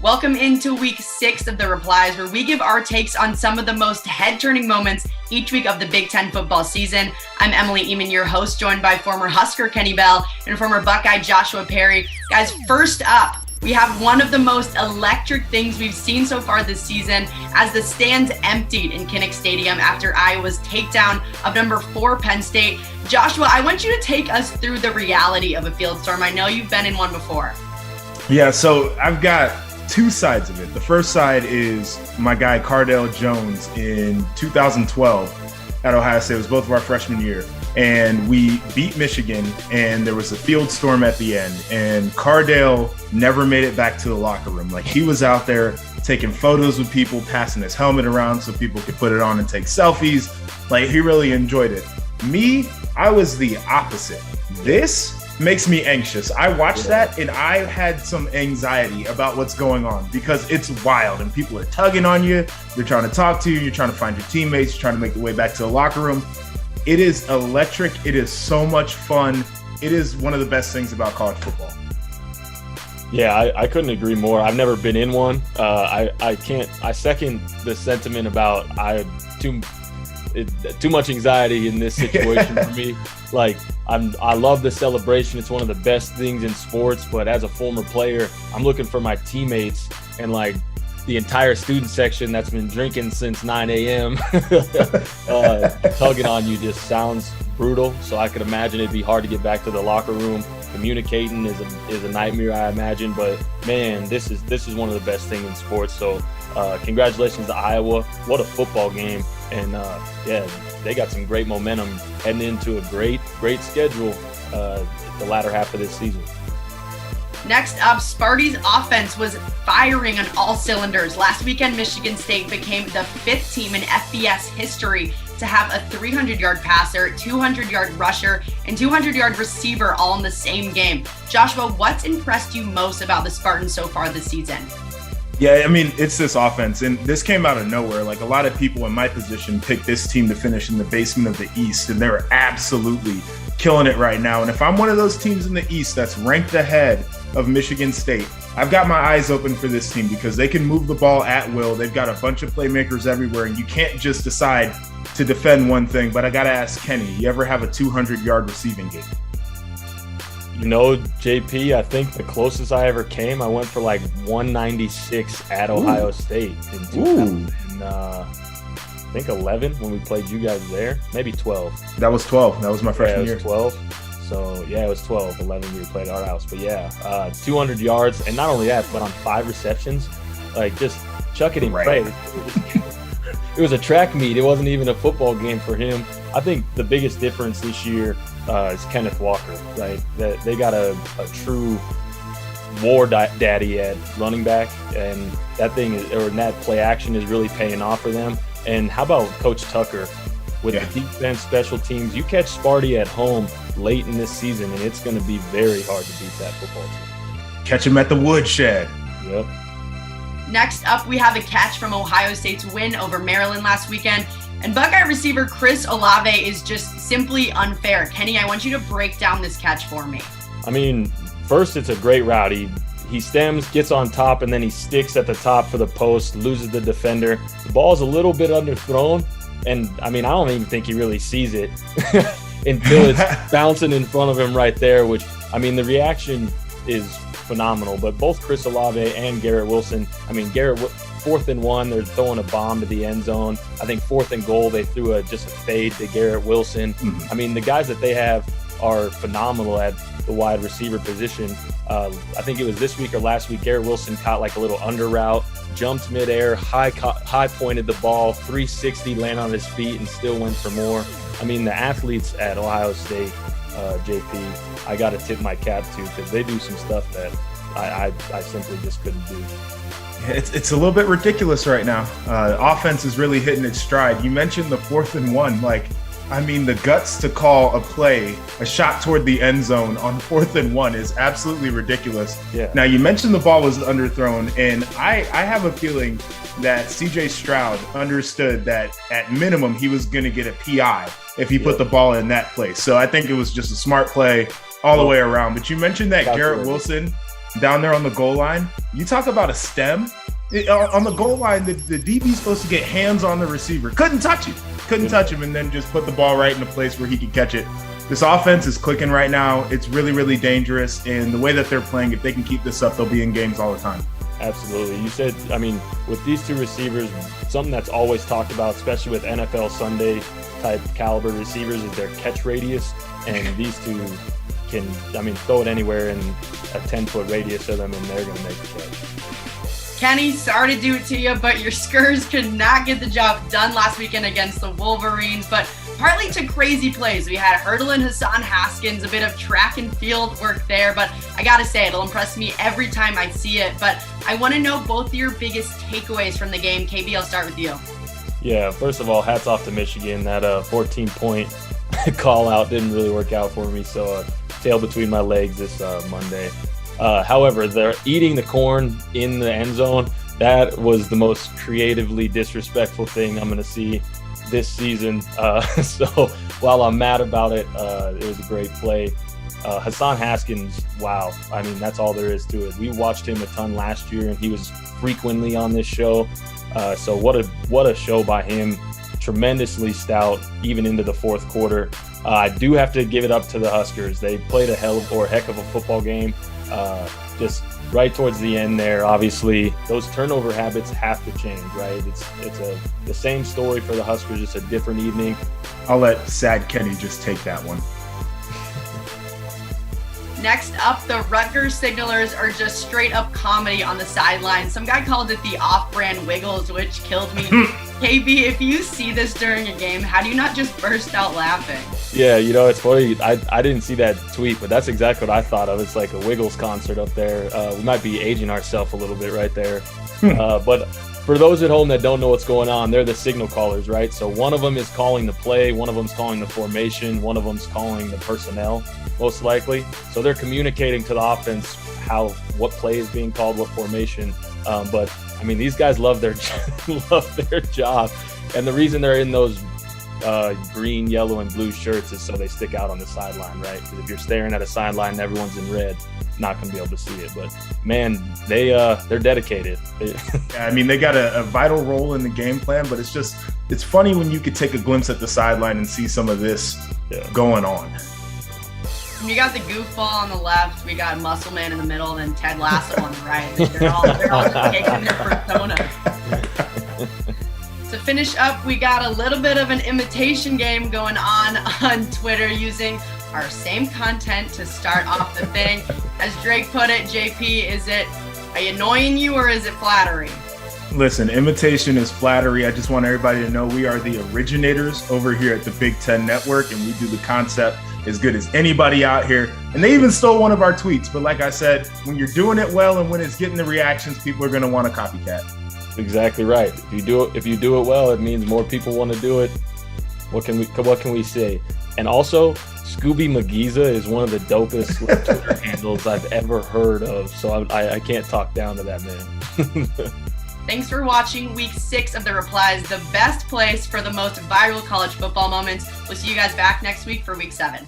Welcome into week 6 of the Replies, where we give our takes on some of the most head-turning moments each week of the Big Ten football season. I'm Emily Eamon, your host, joined by former Husker Kenny Bell and former Buckeye Joshua Perry. Guys, first up, we have one of the most electric things we've seen so far this season as the stands emptied in Kinnick Stadium after Iowa's takedown of number 4 Penn State. Joshua, I want you to take us through the reality of a field storm. I know you've been in one before. Yeah, so I've got two sides of it. The first side is my guy Cardale Jones in 2012 at Ohio State. It was both of our freshman year. And we beat Michigan, and there was a field storm at the end. And Cardale never made it back to the locker room. Like, he was out there taking photos with people, passing his helmet around so people could put it on and take selfies. Like, he really enjoyed it. Me, I was the opposite. This makes me anxious. I watched that and I had some anxiety about what's going on because it's wild and people are tugging on you. They're trying to talk to you. You're trying to find your teammates. You're trying to make your way back to the locker room. It is electric. It is so much fun. It is one of the best things about college football. Yeah, I couldn't agree more. I've never been in one. I second the sentiment about too much anxiety in this situation for me. Like, I love the celebration. It's one of the best things in sports. But as a former player, I'm looking for my teammates, and like the entire student section that's been drinking since 9 a.m. Tugging on you just sounds brutal. So I could imagine it'd be hard to get back to the locker room. Communicating is a nightmare, I imagine. But man, this is one of the best things in sports. So congratulations to Iowa. What a football game. And yeah, they got some great momentum heading into a great schedule the latter half of this season. Next up, Sparty's offense was firing on all cylinders. Last weekend, Michigan State became the 5th team in FBS history to have a 300-yard passer, 200-yard rusher, and 200-yard receiver all in the same game. Joshua, what's impressed you most about the Spartans so far this season? Yeah, I mean, it's this offense, and this came out of nowhere. Like, a lot of people in my position picked this team to finish in the basement of the East, and they're absolutely killing it right now. And if I'm one of those teams in the East that's ranked ahead of Michigan State, I've got my eyes open for this team because they can move the ball at will. They've got a bunch of playmakers everywhere, and you can't just decide to defend one thing. But I got to ask Kenny, you ever have a 200-yard receiving game? You know, JP, I think the closest I ever came, I went for like 196 at Ohio State in 2011 when we played you guys there. Maybe 12. That was 12. That was my freshman year. 12. So, yeah, it was 12, 11 we played at our house. But, yeah, 200 yards. And not only that, but on 5 receptions, like, just chuck it and pray. It was a track meet. It wasn't even a football game for him. I think the biggest difference this year is Kenneth Walker, right? They got a true war daddy at running back, and that play action is really paying off for them. And how about Coach Tucker with the defense, special teams? You catch Sparty at home late in this season, and it's going to be very hard to beat that football team. Catch him at the woodshed. Yep. Next up, we have a catch from Ohio State's win over Maryland last weekend. And Buckeye receiver Chris Olave is just simply unfair. Kenny, I want you to break down this catch for me. I mean, first, it's a great route. He stems, gets on top, and then he sticks at the top for the post, loses the defender. The ball's a little bit underthrown, and I mean, I don't even think he really sees it until it's bouncing in front of him right there, which, I mean, the reaction is phenomenal. But both Chris Olave and Garrett Wilson, I mean, 4th and 1, they're throwing a bomb to the end zone. I think 4th and goal, they threw just a fade to Garrett Wilson. I mean, the guys that they have are phenomenal at the wide receiver position. I think it was this week or last week, Garrett Wilson caught like a little under route, jumped midair, high pointed the ball, 360, landed on his feet, and still went for more. I mean, the athletes at Ohio State, JP, I got to tip my cap to, because they do some stuff that I simply just couldn't do. It's a little bit ridiculous right now. Offense is really hitting its stride. You mentioned the 4th and 1. Like, I mean, the guts to call a shot toward the end zone on 4th and 1 is absolutely ridiculous. Yeah. Now, you mentioned the ball was underthrown, and I have a feeling that C.J. Stroud understood that at minimum he was going to get a PI if he put the ball in that place. So I think it was just a smart play all the way around. But you mentioned that Garrett Wilson down there on the goal line. You talk about a stem. On the goal line, the DB's supposed to get hands on the receiver. Couldn't touch him, and then just put the ball right in a place where he could catch it. This offense is clicking right now. It's really, really dangerous. And the way that they're playing, if they can keep this up, they'll be in games all the time. Absolutely. You said, I mean, with these two receivers, something that's always talked about, especially with NFL Sunday type caliber receivers, is their catch radius. And these two can, I mean, throw it anywhere in a 10-foot radius of them, and they're going to make the catch. Kenny, sorry to do it to you, but your Skurs could not get the job done last weekend against the Wolverines, but partly to crazy plays. We had Hurdle and Hassan Haskins, a bit of track and field work there, but I gotta say, it'll impress me every time I see it. But I want to know both of your biggest takeaways from the game. KB, I'll start with you. Yeah, first of all, hats off to Michigan. That 14-point call out didn't really work out for me, so tail between my legs this Monday. However, they're eating the corn in the end zone. That was the most creatively disrespectful thing I'm going to see this season. So while I'm mad about it, it was a great play. Hassan Haskins, wow. I mean, that's all there is to it. We watched him a ton last year, and he was frequently on this show. So what a show by him. Tremendously stout, even into the fourth quarter. I do have to give it up to the Huskers. They played a heck of a football game. Just right towards the end there, obviously, those turnover habits have to change, right? It's the same story for the Huskers, just a different evening. I'll let Sad Kenny just take that one. Next up, the Rutgers Signalers are just straight up comedy on the sideline. Some guy called it the off-brand Wiggles, which killed me. KB, if you see this during a game, how do you not just burst out laughing? Yeah, you know, it's funny. I didn't see that tweet, but that's exactly what I thought of. It's like a Wiggles concert up there. We might be aging ourselves a little bit right there. But for those at home that don't know what's going on, they're the signal callers, right? So one of them is calling the play, one of them's calling the formation, one of them's calling the personnel, most likely. So they're communicating to the offense what play is being called, what formation. But I mean, these guys love their job, and the reason they're in those green, yellow, and blue shirts is so they stick out on the sideline, right? Because if you're staring at a sideline and everyone's in red, not going to be able to see it. But man, they're dedicated. I mean, they got a vital role in the game plan, but it's funny when you could take a glimpse at the sideline and see some of this going on. You got the goofball on the left, we got Muscle Man in the middle, and then Ted Lasso on the right. They're all just taking their persona. To finish up, we got a little bit of an imitation game going on Twitter using our same content to start off the thing. As Drake put it, JP, are you annoying you or is it flattery? Listen, imitation is flattery. I just want everybody to know we are the originators over here at the Big Ten Network, and we do the concept as good as anybody out here. And they even stole one of our tweets. But like I said, when you're doing it well and when it's getting the reactions, people are going to want to copycat. Exactly right. If you do it well, it means more people want to do it. What can we say? And also, Scooby McGeeza is one of the dopest Twitter handles I've ever heard of. So I can't talk down to that man. Thanks for watching week 6 of the Replies, the best place for the most viral college football moments. We'll see you guys back next week for week 7.